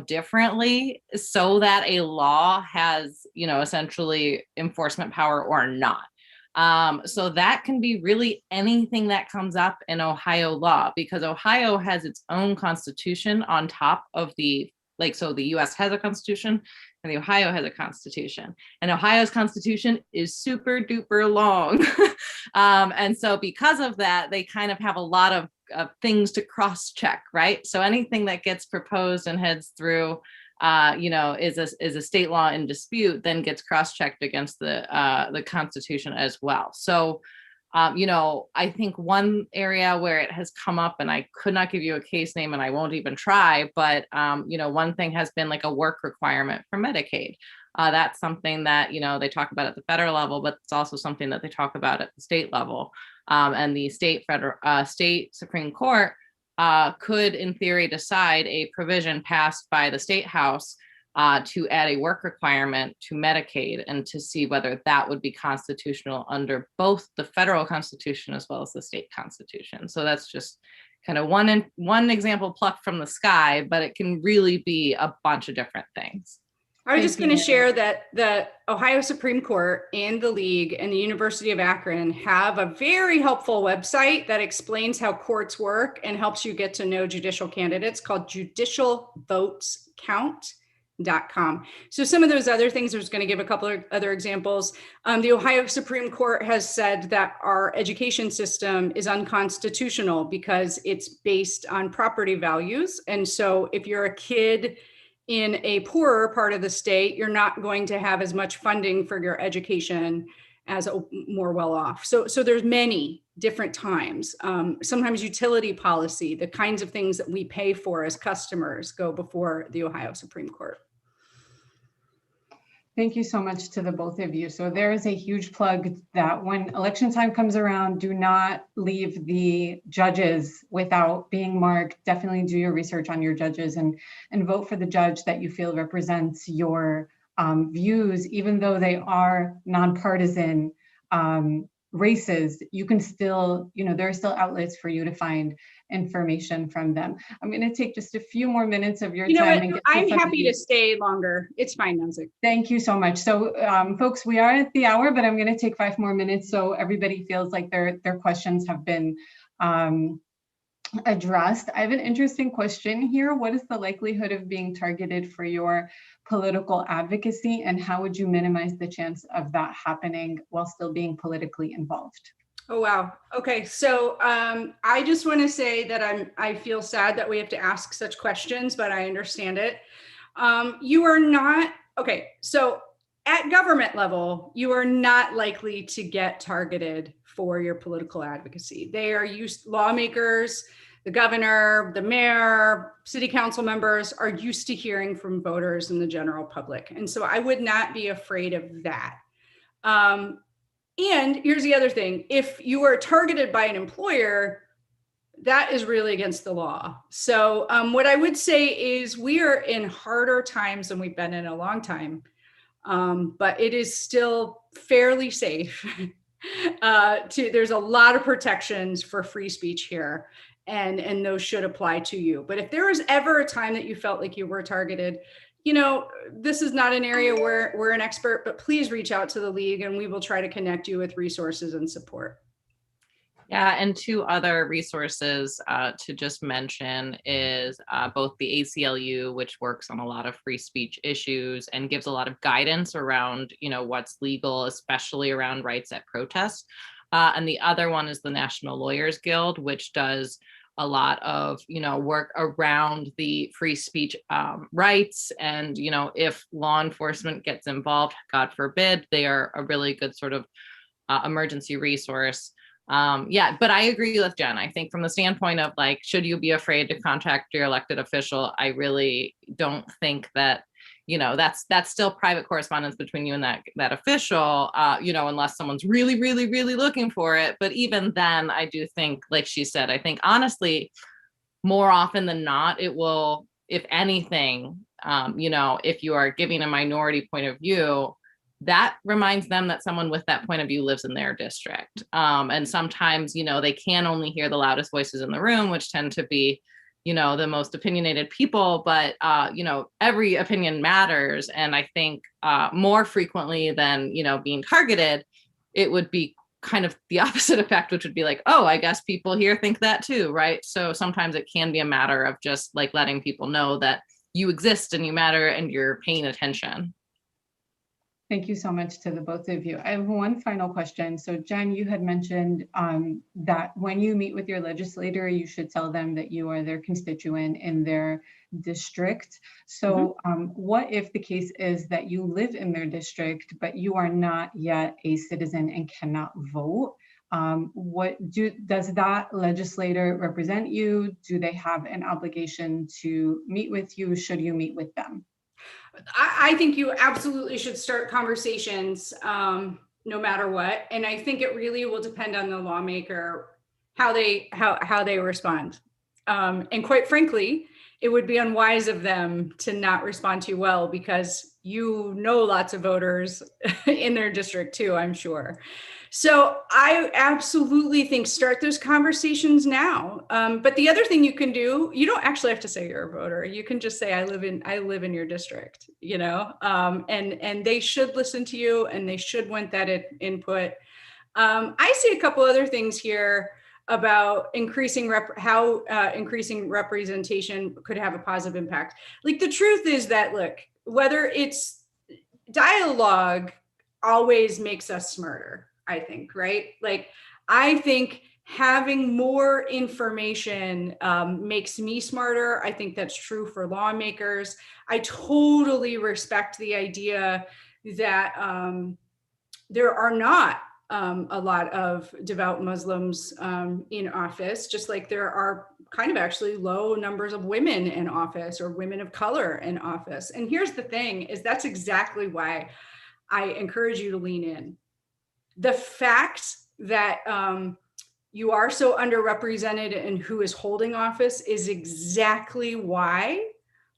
differently, so that a law has, essentially enforcement power or not. So that can be really anything that comes up in Ohio law, because Ohio has its own constitution on top of so the US has a constitution and the Ohio has a constitution, and Ohio's constitution is super duper long. And so because of that, they kind of have a lot of things to cross check, right? So anything that gets proposed and heads through, is a state law in dispute, then gets cross-checked against the Constitution as well. So, I think one area where it has come up, and I could not give you a case name, and I won't even try, but one thing has been like a work requirement for Medicaid. That's something that they talk about at the federal level, but it's also something that they talk about at the state level. And the state Supreme Court could, in theory, decide a provision passed by the Statehouse to add a work requirement to Medicaid, and to see whether that would be constitutional under both the federal constitution as well as the state constitution. So that's just kind of one example plucked from the sky, but it can really be a bunch of different things. I was just going to share that the Ohio Supreme Court and the League and the University of Akron have a very helpful website that explains how courts work and helps you get to know judicial candidates, called judicialvotescount.com. So some of those other things, I was going to give a couple of other examples. The Ohio Supreme Court has said that our education system is unconstitutional because it's based on property values. And so if you're a kid in a poorer part of the state, you're not going to have as much funding for your education as a more well-off. So there's many different times. Sometimes utility policy, the kinds of things that we pay for as customers, go before the Ohio Supreme Court. Thank you so much to the both of you. So there is a huge plug that when election time comes around, do not leave the judges without being marked. Definitely do your research on your judges and vote for the judge that you feel represents your views, even though they are nonpartisan races. You can still, there are still outlets for you to find information from them. I'm going to take just a few more minutes of your time. I'm happy to stay longer. It's fine, Nozick. Thank you so much. So folks, we are at the hour, but I'm going to take 5 more minutes so everybody feels like their questions have been addressed. I have an interesting question here. What is the likelihood of being targeted for your political advocacy, and how would you minimize the chance of that happening while still being politically involved? Oh, wow. Okay. So I just want to say that I feel sad that we have to ask such questions, but I understand it. You are not, okay. So at government level, you are not likely to get targeted for your political advocacy. They are lawmakers, the governor, the mayor, city council members are used to hearing from voters and the general public. And so I would not be afraid of that. And here's the other thing. If you are targeted by an employer, that is really against the law. So what I would say is we are in harder times than we've been in a long time, but it is still fairly safe. There's a lot of protections for free speech here, and those should apply to you. But if there was ever a time that you felt like you were targeted, this is not an area where we're an expert, but please reach out to the League and we will try to connect you with resources and support. Yeah, and two other resources to just mention is both the ACLU, which works on a lot of free speech issues and gives a lot of guidance around, what's legal, especially around rights at protest. And the other one is the National Lawyers Guild, which does a lot of, work around the free speech rights. And, if law enforcement gets involved, God forbid, they are a really good sort of emergency resource. But I agree with Jen. I think from the standpoint of like, should you be afraid to contact your elected official? I really don't think that, that's still private correspondence between you and that official, unless someone's really, really, really looking for it. But even then, I do think, like she said, I think honestly, more often than not, it will, if anything, if you are giving a minority point of view, that reminds them that someone with that point of view lives in their district. And sometimes, they can only hear the loudest voices in the room, which tend to be, the most opinionated people, but, every opinion matters. And I think more frequently than, being targeted, it would be kind of the opposite effect, which would be like, oh, I guess people here think that too, right? So sometimes it can be a matter of just like letting people know that you exist and you matter and you're paying attention. Thank you so much to the both of you. I have one final question. So Jen, you had mentioned that when you meet with your legislator, you should tell them that you are their constituent in their district. So what if the case is that you live in their district, but you are not yet a citizen and cannot vote? Does that legislator represent you? Do they have an obligation to meet with you? Should you meet with them? I think you absolutely should start conversations no matter what. And I think it really will depend on the lawmaker, how they respond. And quite frankly, it would be unwise of them to not respond to you well, because lots of voters in their district too, I'm sure. So I absolutely think start those conversations now. But the other thing you can do, you don't actually have to say you're a voter. You can just say, I live in your district, and they should listen to you and they should want that input. I see a couple other things here about increasing increasing representation could have a positive impact. Like, the truth is that, look, whether it's dialogue always makes us smarter, I think, right? Like, I think having more information makes me smarter. I think that's true for lawmakers. I totally respect the idea that there are not a lot of devout Muslims in office, just like there are kind of actually low numbers of women in office or women of color in office. And here's the thing, is that's exactly why I encourage you to lean in. The fact that you are so underrepresented in who is holding office is exactly why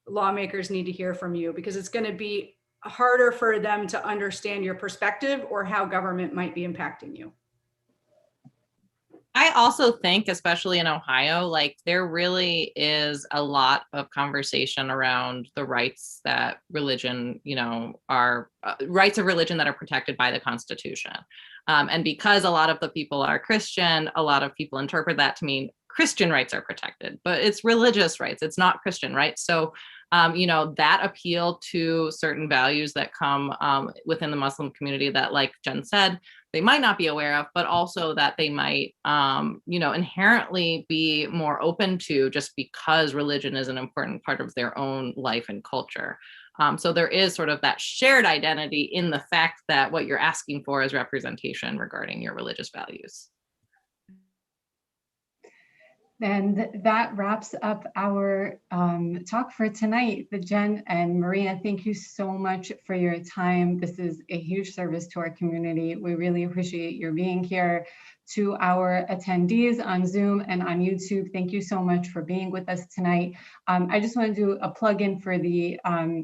lawmakers need to hear from you, because it's going to be harder for them to understand your perspective or how government might be impacting you. I also think, especially in Ohio, like there really is a lot of conversation around the rights that religion, are rights of religion that are protected by the Constitution. And because a lot of the people are Christian, a lot of people interpret that to mean Christian rights are protected, but it's religious rights. It's not Christian rights. So, that appeal to certain values that come within the Muslim community that, like Jen said, they might not be aware of, but also that they might, inherently be more open to, just because religion is an important part of their own life and culture. So there is sort of that shared identity in the fact that what you're asking for is representation regarding your religious values. And that wraps up our talk for tonight. Jen and Maria, thank you so much for your time. This is a huge service to our community. We really appreciate your being here. To our attendees on Zoom and on YouTube, thank you so much for being with us tonight. I just want to do a plug-in for the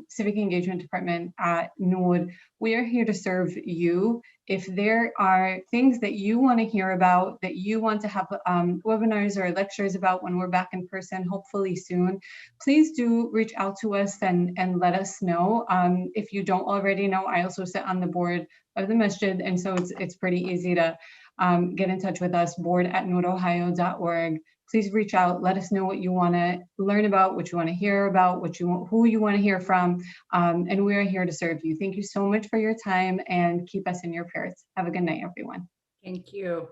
Civic Engagement Department at NORD. We are here to serve you. If there are things that you want to hear about, that you want to have webinars or lectures about when we're back in person, hopefully soon, please do reach out to us and let us know. If you don't already know, I also sit on the board of the masjid, and so it's pretty easy to get in touch with us, board@nordohio.org. Please reach out. Let us know what you want to learn about, what you want to hear about, who you want to hear from. And we are here to serve you. Thank you so much for your time, and keep us in your prayers. Have a good night, everyone. Thank you.